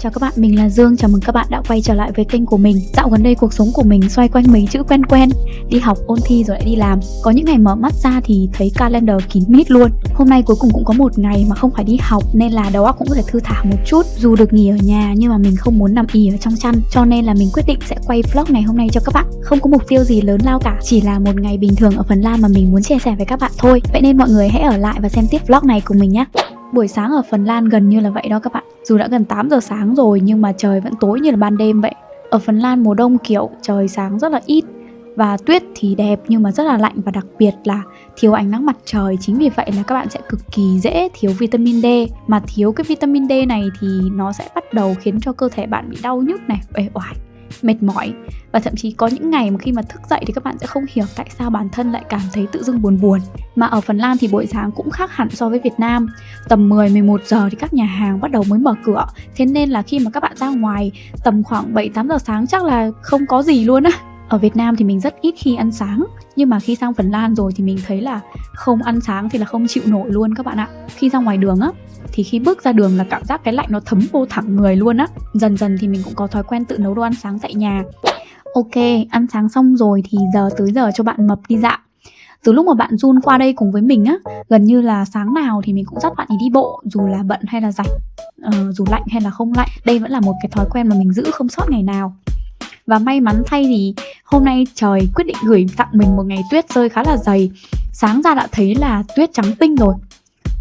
Chào các bạn, mình là Dương, chào mừng các bạn đã quay trở lại với kênh của mình. Dạo gần đây cuộc sống của mình xoay quanh mấy chữ quen quen: đi học, ôn thi rồi lại đi làm. Có những ngày mở mắt ra thì thấy calendar kín mít luôn. Hôm nay cuối cùng cũng có một ngày mà không phải đi học nên là đầu óc cũng có thể thư thả một chút. Dù được nghỉ ở nhà nhưng mà mình không muốn nằm ì ở trong chăn, cho nên là mình quyết định sẽ quay vlog ngày hôm nay cho các bạn. Không có mục tiêu gì lớn lao cả, chỉ là một ngày bình thường ở Phần Lan mà mình muốn chia sẻ với các bạn thôi. Vậy nên mọi người hãy ở lại và xem tiếp vlog này cùng mình nhé. Buổi sáng ở Phần Lan gần như là vậy đó các bạn. Dù đã gần 8 giờ sáng rồi nhưng mà trời vẫn tối như là ban đêm vậy. Ở Phần Lan mùa đông kiểu trời sáng rất là ít và tuyết thì đẹp nhưng mà rất là lạnh, và đặc biệt là thiếu ánh nắng mặt trời. Chính vì vậy là các bạn sẽ cực kỳ dễ thiếu vitamin D. Mà thiếu cái vitamin D này thì nó sẽ bắt đầu khiến cho cơ thể bạn bị đau nhức này, uể oải, mệt mỏi. Và thậm chí có những ngày mà khi mà thức dậy thì các bạn sẽ không hiểu tại sao bản thân lại cảm thấy tự dưng buồn buồn. Mà ở Phần Lan thì buổi sáng cũng khác hẳn so với Việt Nam. Tầm 10-11 giờ thì các nhà hàng bắt đầu mới mở cửa. Thế nên là khi mà các bạn ra ngoài tầm khoảng 7-8 giờ sáng chắc là không có gì luôn á. Ở Việt Nam thì mình rất ít khi ăn sáng, nhưng mà khi sang Phần Lan rồi thì mình thấy là không ăn sáng thì là không chịu nổi luôn các bạn ạ. Khi ra ngoài đường á, thì khi bước ra đường là cảm giác cái lạnh nó thấm vô thẳng người luôn á. Dần dần thì mình cũng có thói quen tự nấu đồ ăn sáng tại nhà. Ok, ăn sáng xong rồi thì tới giờ cho bạn Mập đi dạo. Từ lúc mà bạn Jun qua đây cùng với mình á, gần như là sáng nào thì mình cũng dắt bạn ấy đi bộ, dù là bận hay là rảnh, dù lạnh hay là không lạnh. Đây vẫn là một cái thói quen mà mình giữ không sót ngày nào. Và may mắn thay thì hôm nay trời quyết định gửi tặng mình một ngày tuyết rơi khá là dày. Sáng ra đã thấy là tuyết trắng tinh rồi.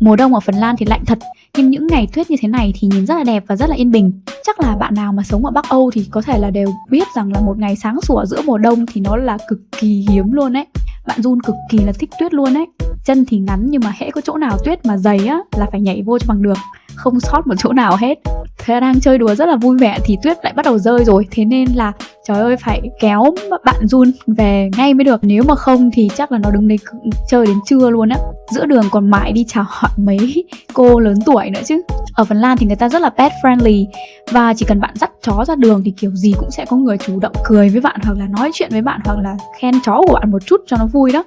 Mùa đông ở Phần Lan thì lạnh thật, nhưng những ngày tuyết như thế này thì nhìn rất là đẹp và rất là yên bình. Chắc là bạn nào mà sống ở Bắc Âu thì có thể là đều biết rằng là một ngày sáng sủa giữa mùa đông thì nó là cực kỳ hiếm luôn ấy. Bạn Jun cực kỳ là thích tuyết luôn ấy. Chân thì ngắn nhưng mà hễ có chỗ nào tuyết mà dày á là phải nhảy vô cho bằng được, không sót một chỗ nào hết. Thế đang chơi đùa rất là vui vẻ thì tuyết lại bắt đầu rơi rồi. Thế nên là trời ơi, phải kéo bạn Jun về ngay mới được. Nếu mà không thì chắc là nó đứng đấy chơi đến trưa luôn á. Giữa đường còn mãi đi chào hỏi mấy cô lớn tuổi nữa chứ. Ở Phần Lan thì người ta rất là pet friendly, và chỉ cần bạn dắt chó ra đường thì kiểu gì cũng sẽ có người chủ động cười với bạn, hoặc là nói chuyện với bạn, hoặc là khen chó của bạn một chút cho nó vui đó.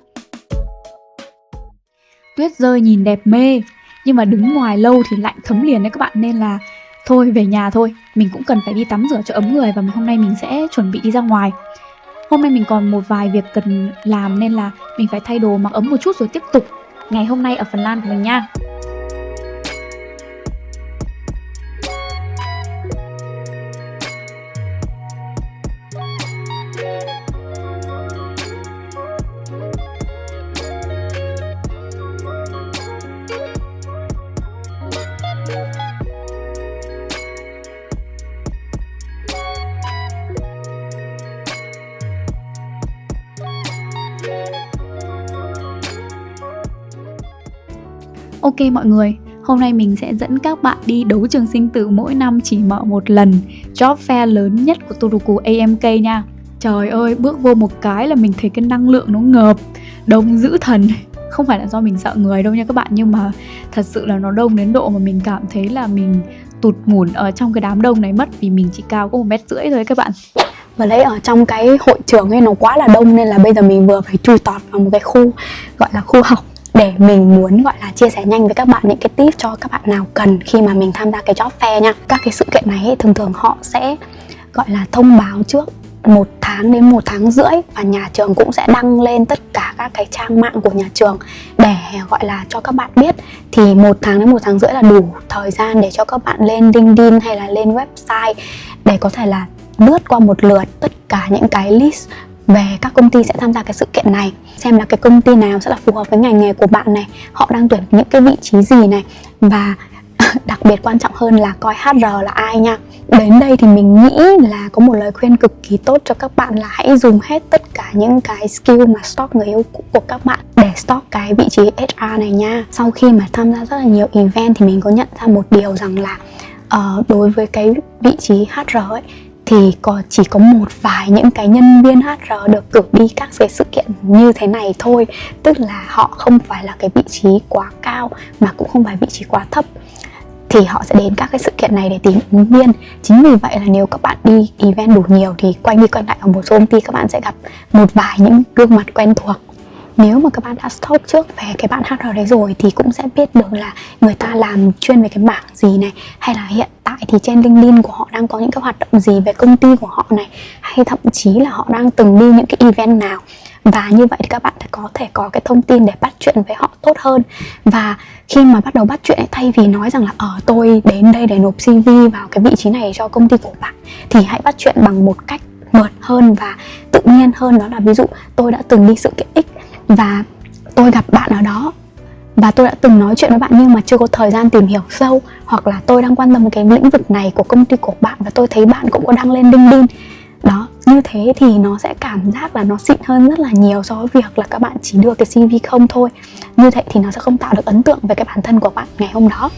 Tuyết rơi nhìn đẹp mê, nhưng mà đứng ngoài lâu thì lạnh thấm liền đấy các bạn. Nên là thôi về nhà thôi. Mình cũng cần phải đi tắm rửa cho ấm người, và hôm nay mình sẽ chuẩn bị đi ra ngoài. Hôm nay mình còn một vài việc cần làm nên là mình phải thay đồ mặc ấm một chút rồi tiếp tục ngày hôm nay ở Phần Lan của mình nha. Ok mọi người, hôm nay mình sẽ dẫn các bạn đi đấu trường sinh tử mỗi năm chỉ mở một lần, job fair lớn nhất của Turku AMK nha. Trời ơi, bước vô một cái là mình thấy cái năng lượng nó ngợp, đông dữ thần. Không phải là do mình sợ người đâu nha các bạn, nhưng mà thật sự là nó đông đến độ mà mình cảm thấy là mình tụt mủn ở trong cái đám đông này mất, vì mình chỉ cao có 1,5 mét thôi các bạn. Và lấy ở trong cái hội trường ấy nó quá là đông, nên là bây giờ mình vừa phải chui tọt vào một cái khu gọi là khu học, để mình muốn gọi là chia sẻ nhanh với các bạn những cái tip cho các bạn nào cần khi mà mình tham gia cái job fair nha. Các cái sự kiện này ấy, thường họ sẽ gọi là thông báo trước 1 tháng đến 1 tháng rưỡi, và nhà trường cũng sẽ đăng lên tất cả các cái trang mạng của nhà trường để gọi là cho các bạn biết. Thì 1 tháng đến 1 tháng rưỡi là đủ thời gian để cho các bạn lên LinkedIn hay là lên website để có thể là lướt qua một lượt tất cả những cái list về các công ty sẽ tham gia cái sự kiện này, xem là cái công ty nào sẽ là phù hợp với ngành nghề của bạn này, họ đang tuyển những cái vị trí gì này, và đặc biệt quan trọng hơn là coi HR là ai nha. Đến đây thì mình nghĩ là có một lời khuyên cực kỳ tốt cho các bạn là hãy dùng hết tất cả những cái skill mà stalk người yêu cũ của các bạn để stalk cái vị trí HR này nha. Sau khi mà tham gia rất là nhiều event thì mình có nhận ra một điều rằng là đối với cái vị trí HR ấy thì chỉ có một vài những cái nhân viên HR được cử đi các cái sự kiện như thế này thôi. Tức là họ không phải là cái vị trí quá cao mà cũng không phải vị trí quá thấp, thì họ sẽ đến các cái sự kiện này để tìm ứng viên. Chính vì vậy là nếu các bạn đi event đủ nhiều thì quanh đi quanh lại ở một số công ty các bạn sẽ gặp một vài những gương mặt quen thuộc. nếu mà các bạn đã stalk trước về cái bạn HR đấy rồi thì cũng sẽ biết được là người ta làm chuyên về cái mảng gì này, hay là hiện tại thì trên LinkedIn của họ đang có những cái hoạt động gì về công ty của họ này, hay thậm chí là họ đang từng đi những cái event nào. Và như vậy thì các bạn có thể có cái thông tin để bắt chuyện với họ tốt hơn. Và khi mà bắt đầu bắt chuyện, thay vì nói rằng là tôi đến đây để nộp CV vào cái vị trí này cho công ty của bạn, thì hãy bắt chuyện bằng một cách mượt hơn và tự nhiên hơn. Đó là ví dụ tôi đã từng đi sự kiện X và tôi gặp bạn ở đó và tôi đã từng nói chuyện với bạn nhưng mà chưa có thời gian tìm hiểu sâu, hoặc là tôi đang quan tâm cái lĩnh vực này của công ty của bạn và tôi thấy bạn cũng có đăng lên LinkedIn đó. Như thế thì nó sẽ cảm giác là nó xịn hơn rất là nhiều so với việc là các bạn chỉ đưa cái CV không thôi. Như thế thì nó sẽ không tạo được ấn tượng về cái bản thân của bạn ngày hôm đó.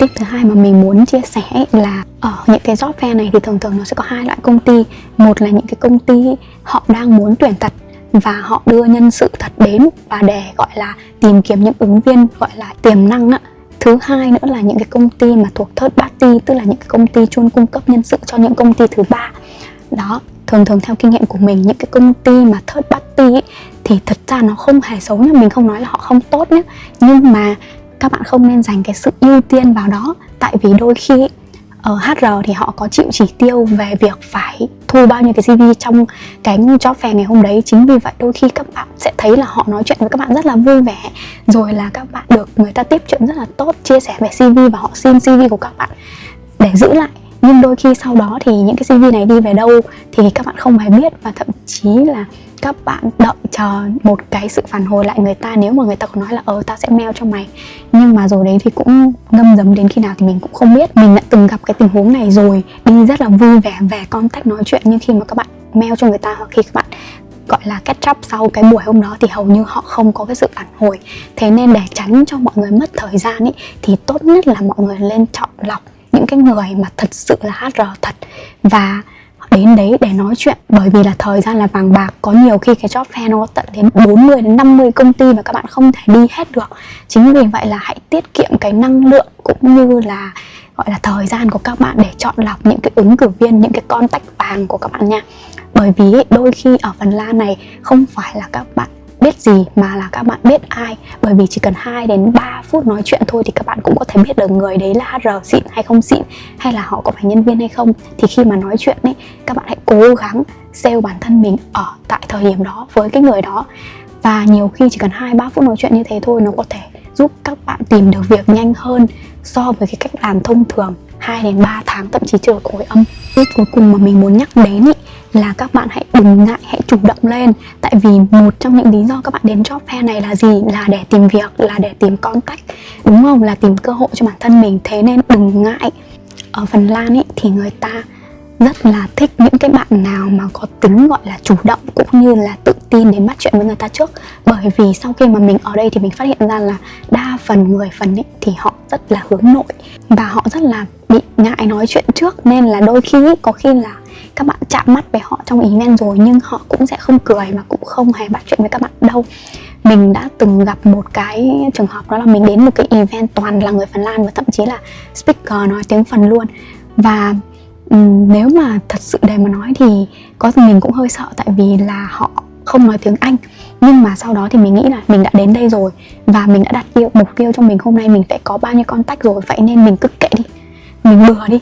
Tip thứ hai mà mình muốn chia sẻ là ở những cái job fair này thì thường thường nó sẽ có hai loại công ty. Một là những cái công ty họ đang muốn tuyển thật và họ đưa nhân sự thật đến và để gọi là tìm kiếm những ứng viên gọi là tiềm năng á. Thứ hai nữa là những cái công ty mà thuộc third party, tức là những cái công ty chuyên cung cấp nhân sự cho những công ty thứ ba. Đó, thường thường theo kinh nghiệm của mình, những cái công ty mà third party ấy, thì thật ra nó không hề xấu nhá, mình không nói là họ không tốt nhé, nhưng mà các bạn không nên dành cái sự ưu tiên vào đó. Tại vì đôi khi ở HR thì họ có chịu chỉ tiêu về việc phải thu bao nhiêu cái CV trong cái job fair ngày hôm đấy. Chính vì vậy đôi khi các bạn sẽ thấy là họ nói chuyện với các bạn rất là vui vẻ, rồi là các bạn được người ta tiếp chuyện rất là tốt, chia sẻ về CV và họ xin CV của các bạn để giữ lại. Nhưng đôi khi sau đó thì những cái CV này đi về đâu thì các bạn không hề biết, và thậm chí là các bạn đợi chờ một cái sự phản hồi lại người ta. Nếu mà người ta có nói là tao sẽ mail cho mày, nhưng mà rồi đấy thì cũng ngâm dấm đến khi nào thì mình cũng không biết. Mình đã từng gặp cái tình huống này rồi, đi rất là vui vẻ về contact nói chuyện, nhưng khi mà các bạn mail cho người ta hoặc khi các bạn gọi là catch up sau cái buổi hôm đó thì hầu như họ không có cái sự phản hồi. Thế nên để tránh cho mọi người mất thời gian ý, thì tốt nhất là mọi người lên chọn lọc những cái người mà thật sự là HR thật và đến đấy để nói chuyện. Bởi vì là thời gian là vàng bạc, có nhiều khi cái job fair nó tận đến 40 đến 50 công ty và các bạn không thể đi hết được. Chính vì vậy là hãy tiết kiệm cái năng lượng cũng như là gọi là thời gian của các bạn để chọn lọc những cái ứng cử viên, những cái contact vàng của các bạn nha. Bởi vì đôi khi ở Phần Lan này không phải là các bạn biết gì mà là các bạn biết ai. Bởi vì chỉ cần 2 đến 3 phút nói chuyện thôi thì các bạn cũng có thể biết được người đấy là HR xịn hay không xịn, hay là họ có phải nhân viên hay không. Thì khi mà nói chuyện ấy, các bạn hãy cố gắng sell bản thân mình ở tại thời điểm đó với cái người đó. Và nhiều khi chỉ cần 2-3 phút nói chuyện như thế thôi, nó có thể giúp các bạn tìm được việc nhanh hơn so với cái cách làm thông thường 2 đến 3 tháng, thậm chí chưa được hồi âm. Tiếp cuối cùng mà mình muốn nhắc đến ý, là các bạn hãy đừng ngại, hãy chủ động lên. Tại vì một trong những lý do các bạn đến job fair này là gì? Là để tìm việc, là để tìm contact, đúng không? Là tìm cơ hội cho bản thân mình. Thế nên đừng ngại. Ở Phần Lan ý, thì người ta rất là thích những cái bạn nào mà có tính gọi là chủ động cũng như là tự tin đến bắt chuyện với người ta trước. Bởi vì sau khi mà mình ở đây thì mình phát hiện ra là đa phần người Phần ý, thì họ rất là hướng nội và họ rất là bị ngại nói chuyện trước. Nên là đôi khi có khi là các bạn chạm mắt với họ trong event rồi nhưng họ cũng sẽ không cười mà cũng không hề bắt chuyện với các bạn đâu. Mình đã từng gặp một cái trường hợp đó là mình đến một cái event toàn là người Phần Lan và thậm chí là speaker nói tiếng Phần luôn. Và nếu mà thật sự để mà nói thì mình cũng hơi sợ, tại vì là họ không nói tiếng Anh. Nhưng mà sau đó thì mình nghĩ là mình đã đến đây rồi và mình đã đặt mục tiêu cho mình hôm nay mình phải có bao nhiêu contact rồi, vậy nên mình cứ kệ đi, mình bừa đi,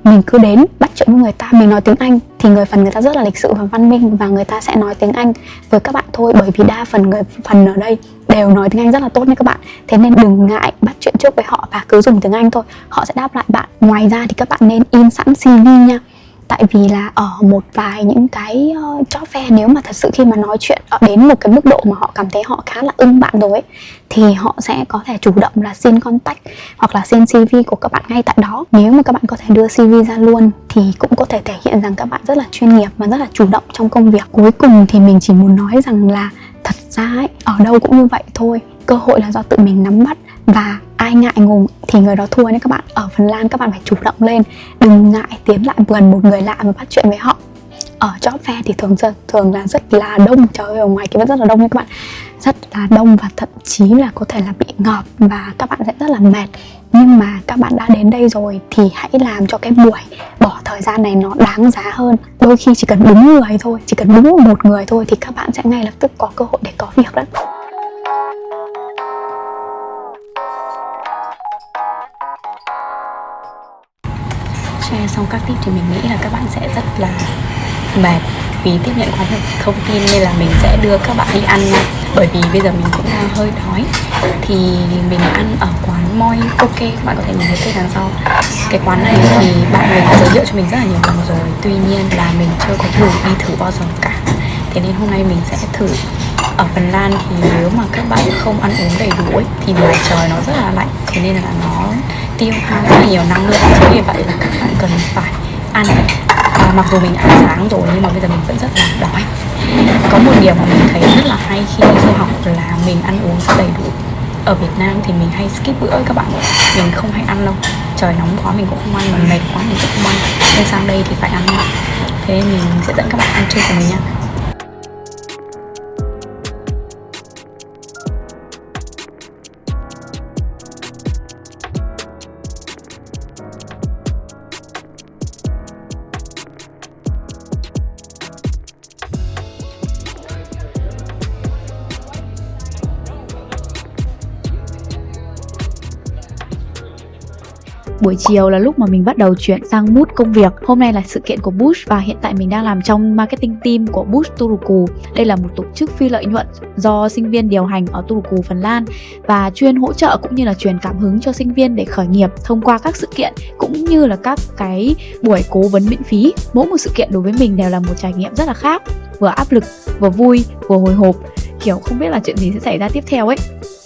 mình cứ đến bắt chuyện với người ta. Mình nói tiếng Anh thì người Phần người ta rất là lịch sự và văn minh và người ta sẽ nói tiếng Anh với các bạn thôi, bởi vì đa phần người Phần ở đây đều nói tiếng Anh rất là tốt nha các bạn. Thế nên đừng ngại bắt chuyện trước với họ và cứ dùng tiếng Anh thôi, họ sẽ đáp lại bạn. Ngoài ra thì các bạn nên in sẵn CV nha. Tại vì là ở một vài những cái job fair, nếu mà thật sự khi mà nói chuyện đến một cái mức độ mà họ cảm thấy họ khá là ưng bạn rồi ấy, thì họ sẽ có thể chủ động là xin contact hoặc là xin CV của các bạn ngay tại đó. Nếu mà các bạn có thể đưa CV ra luôn thì cũng có thể thể hiện rằng các bạn rất là chuyên nghiệp và rất là chủ động trong công việc. Cuối cùng thì mình chỉ muốn nói rằng là thật ra ấy, ở đâu cũng như vậy thôi. Cơ hội là do tự mình nắm bắt và ai ngại ngùng thì người đó thua nhé các bạn. Ở Phần Lan các bạn phải chủ động lên, đừng ngại tiến lại gần một người lạ và bắt chuyện với họ. Ở job fair thì thường là rất là đông, trời ơi, ở ngoài kia rất là đông nha các bạn, rất là đông và thậm chí là có thể là bị ngợp và các bạn sẽ rất là mệt. Nhưng mà các bạn đã đến đây rồi thì hãy làm cho cái buổi bỏ thời gian này nó đáng giá hơn. Đôi khi chỉ cần đúng người thôi, chỉ cần đúng một người thôi thì các bạn sẽ ngay lập tức có cơ hội để có việc đó. share xong các tip thì mình nghĩ là các bạn sẽ rất là mệt vì tiếp nhận quá nhiều thông tin, nên là mình sẽ đưa các bạn đi ăn nha. Bởi vì bây giờ mình cũng đang hơi đói. Thì mình ăn ở quán Moi Ok, các bạn có thể nhìn thấy tên đằng sau. Cái quán này thì bạn mình giới thiệu cho mình rất là nhiều lần rồi, tuy nhiên là mình chưa có đi thử bao giờ cả. Thế nên hôm nay mình sẽ thử. Ở Phần Lan thì nếu mà các bạn không ăn uống đầy đủ ấy, thì ngoài trời nó rất là lạnh, thế nên là nó tiêu hao rất là nhiều năng lượng. Chính vì vậy là các bạn cần phải ăn. Mặc dù mình ăn sáng rồi nhưng mà bây giờ mình vẫn rất là đói. Có một điều mà mình thấy rất là hay khi đi du học là mình ăn uống rất đầy đủ. Ở Việt Nam thì mình hay skip bữa các bạn. Mình không hay ăn đâu. Trời nóng quá mình cũng không ăn, mà mệt quá mình cũng không ăn. Nhưng sang đây thì phải ăn. Thế nên mình sẽ dẫn các bạn ăn trưa của mình nha. Buổi chiều là lúc mà mình bắt đầu chuyển sang mood công việc. Hôm nay là sự kiện của Bush và hiện tại mình đang làm trong marketing team của Bush Turku. Đây là một tổ chức phi lợi nhuận do sinh viên điều hành ở Turku, Phần Lan và chuyên hỗ trợ cũng như là truyền cảm hứng cho sinh viên để khởi nghiệp thông qua các sự kiện cũng như là các cái buổi cố vấn miễn phí. Mỗi một sự kiện đối với mình đều là một trải nghiệm rất là khác, vừa áp lực, vừa vui, vừa hồi hộp, kiểu không biết là chuyện gì sẽ xảy ra tiếp theo ấy.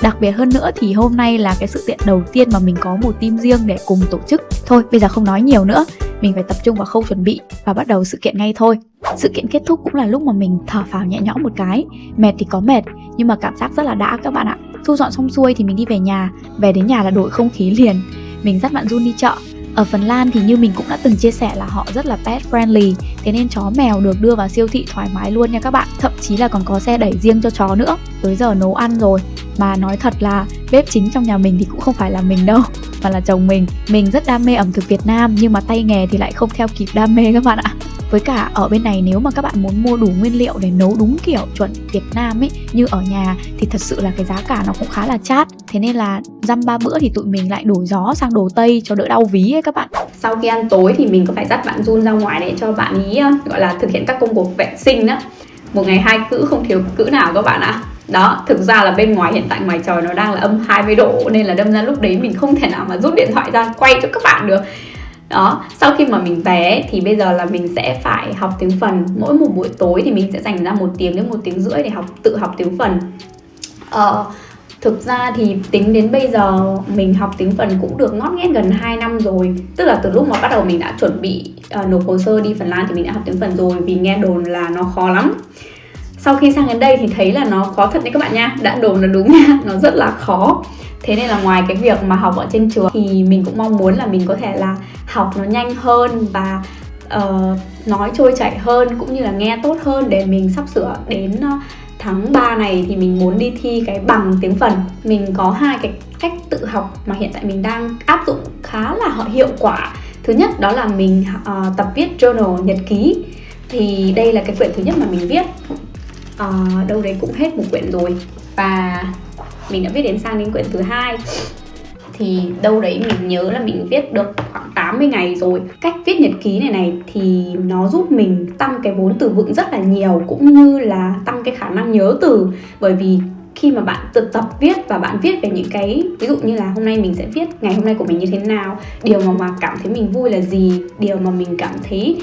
Đặc biệt hơn nữa thì hôm nay là cái sự kiện đầu tiên mà mình có một team riêng để cùng tổ chức. Thôi bây giờ không nói nhiều nữa, mình phải tập trung vào khâu chuẩn bị và bắt đầu sự kiện ngay thôi. Sự kiện kết thúc cũng là lúc mà mình thở phào nhẹ nhõm một cái. Mệt thì có mệt nhưng mà cảm giác rất là đã các bạn ạ. Thu dọn xong xuôi thì mình đi về nhà. Về đến nhà là đổi không khí liền. Mình dắt bạn Jun đi chợ. Ở Phần Lan thì như mình cũng đã từng chia sẻ là họ rất là pet friendly, thế nên chó mèo được đưa vào siêu thị thoải mái luôn nha các bạn. Thậm chí là còn có xe đẩy riêng cho chó nữa. Tới giờ nấu ăn rồi, mà nói thật là bếp chính trong nhà mình thì cũng không phải là mình đâu, mà là chồng mình. Mình rất đam mê ẩm thực Việt Nam nhưng mà tay nghề thì lại không theo kịp đam mê các bạn ạ. Với cả ở bên này nếu mà các bạn muốn mua đủ nguyên liệu để nấu đúng kiểu chuẩn Việt Nam ấy như ở nhà thì thật sự là cái giá cả nó cũng khá là chát. Thế nên là dăm ba bữa thì tụi mình lại đổi gió sang đồ Tây cho đỡ đau ví ấy các bạn. Sau khi ăn tối thì mình có phải dắt bạn Jun ra ngoài để cho bạn ý gọi là thực hiện các công cuộc vệ sinh đó. Một ngày 2 cữ không thiếu cữ nào các bạn ạ. Đó, thực ra là bên ngoài hiện tại ngoài trời nó đang là âm 20 độ nên là đâm ra lúc đấy mình không thể nào mà rút điện thoại ra quay cho các bạn được. Đó, sau khi mà mình về thì bây giờ là mình sẽ phải học tiếng Phần. Mỗi một buổi tối thì mình sẽ dành ra 1 tiếng đến 1 tiếng rưỡi để tự học tiếng Phần. Thực ra thì tính đến bây giờ mình học tiếng Phần cũng được ngót nghét gần 2 năm rồi. Tức là từ lúc mà bắt đầu mình đã chuẩn bị nộp hồ sơ đi Phần Lan thì mình đã học tiếng Phần rồi, vì nghe đồn là nó khó lắm. Sau khi sang đến đây thì thấy là nó khó thật đấy các bạn nha. Đã đồn là đúng nha, nó rất là khó. Thế nên là ngoài cái việc mà học ở trên trường thì mình cũng mong muốn là mình có thể là học nó nhanh hơn và nói trôi chảy hơn cũng như là nghe tốt hơn, để mình sắp sửa đến tháng 3 này thì mình muốn đi thi cái bằng tiếng Phần. Mình có 2 cái cách tự học mà hiện tại mình đang áp dụng khá là hiệu quả. Thứ nhất đó là mình tập viết journal, nhật ký. Thì đây là cái quyển thứ nhất mà mình viết. Đâu đấy cũng hết một quyển rồi. Và mình đã viết sang đến quyển thứ 2. Thì đâu đấy mình nhớ là mình viết được khoảng 80 ngày rồi. Cách viết nhật ký này thì nó giúp mình tăng cái vốn từ vựng rất là nhiều, cũng như là tăng cái khả năng nhớ từ. Bởi vì khi mà bạn tự tập viết và bạn viết về những cái, ví dụ như là hôm nay mình sẽ viết ngày hôm nay của mình như thế nào, điều mà cảm thấy mình vui là gì, điều mà mình cảm thấy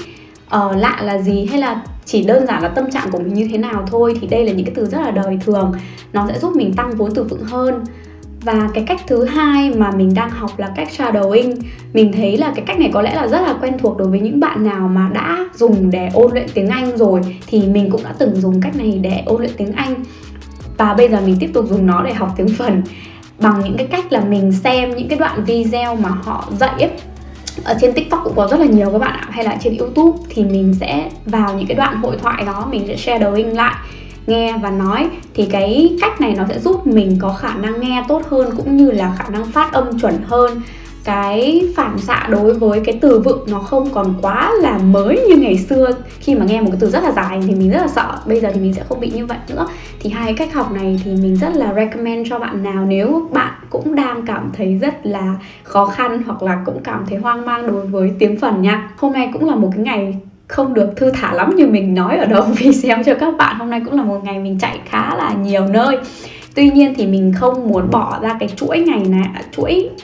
lạ là gì, hay là chỉ đơn giản là tâm trạng của mình như thế nào thôi. Thì đây là những cái từ rất là đời thường, nó sẽ giúp mình tăng vốn từ vựng hơn. Và cái cách thứ 2 mà mình đang học là cách shadowing. Mình thấy là cái cách này có lẽ là rất là quen thuộc đối với những bạn nào mà đã dùng để ôn luyện tiếng Anh rồi. Thì mình cũng đã từng dùng cách này để ôn luyện tiếng Anh. Và bây giờ mình tiếp tục dùng nó để học tiếng Phần bằng những cái cách là mình xem những cái đoạn video mà họ dạy ấy. Ở trên TikTok cũng có rất là nhiều các bạn ạ, hay là trên YouTube. Thì mình sẽ vào những cái đoạn hội thoại đó, mình sẽ shadowing lại, nghe và nói. Thì cái cách này nó sẽ giúp mình có khả năng nghe tốt hơn, cũng như là khả năng phát âm chuẩn hơn. cái phản xạ đối với cái từ vựng nó không còn quá là mới như ngày xưa. Khi mà nghe một cái từ rất là dài thì mình rất là sợ, bây giờ thì mình sẽ không bị như vậy nữa. Thì hai cái cách học này thì mình rất là recommend cho bạn nào nếu bạn cũng đang cảm thấy rất là khó khăn hoặc là cũng cảm thấy hoang mang đối với tiếng phần nha. Hôm nay cũng là một cái ngày không được thư thả lắm như mình nói ở đầu video cho các bạn. Hôm nay cũng là một ngày mình chạy khá là nhiều nơi. Tuy nhiên thì mình không muốn bỏ ra cái chuỗi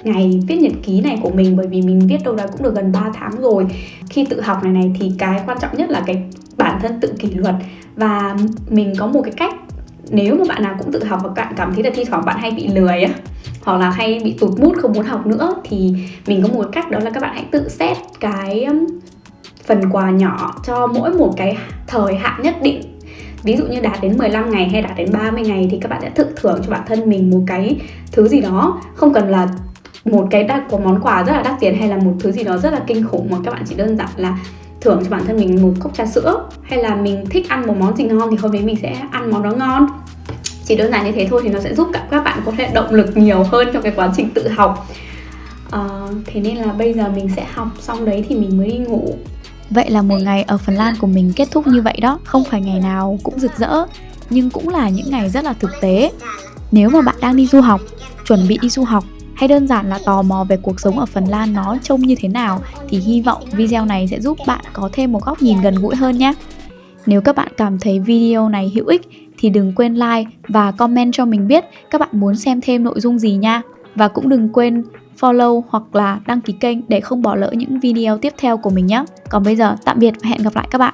ngày viết nhật ký này của mình, bởi vì mình viết đâu đó cũng được gần 3 tháng rồi. Khi tự học này thì cái quan trọng nhất là cái bản thân tự kỷ luật. Và mình có một cái cách, nếu mà bạn nào cũng tự học và bạn cảm thấy là thi thoảng bạn hay bị lười á, hoặc là hay bị tụt mood không muốn học nữa, thì mình có một cái cách, đó là các bạn hãy tự set cái phần quà nhỏ cho mỗi một cái thời hạn nhất định. Ví dụ như đạt đến 15 ngày hay đạt đến 30 ngày thì các bạn sẽ tự thưởng cho bản thân mình một cái thứ gì đó. Không cần là một cái có món quà rất là đắt tiền hay là một thứ gì đó rất là kinh khủng, mà các bạn chỉ đơn giản là thưởng cho bản thân mình một cốc trà sữa, hay là mình thích ăn một món gì ngon thì hôm đấy mình sẽ ăn món đó ngon. Chỉ đơn giản như thế thôi thì nó sẽ giúp các bạn có thể động lực nhiều hơn trong cái quá trình tự học. Thế nên là bây giờ mình sẽ học xong đấy thì mình mới đi ngủ. Vậy là một ngày ở Phần Lan của mình kết thúc như vậy đó. Không phải ngày nào cũng rực rỡ, nhưng cũng là những ngày rất là thực tế. Nếu mà bạn đang đi du học, chuẩn bị đi du học, hay đơn giản là tò mò về cuộc sống ở Phần Lan nó trông như thế nào, thì hy vọng video này sẽ giúp bạn có thêm một góc nhìn gần gũi hơn nhé. Nếu các bạn cảm thấy video này hữu ích thì đừng quên like và comment cho mình biết các bạn muốn xem thêm nội dung gì nha. Và cũng đừng quên follow hoặc là đăng ký kênh để không bỏ lỡ những video tiếp theo của mình nhé. Còn bây giờ tạm biệt và hẹn gặp lại các bạn.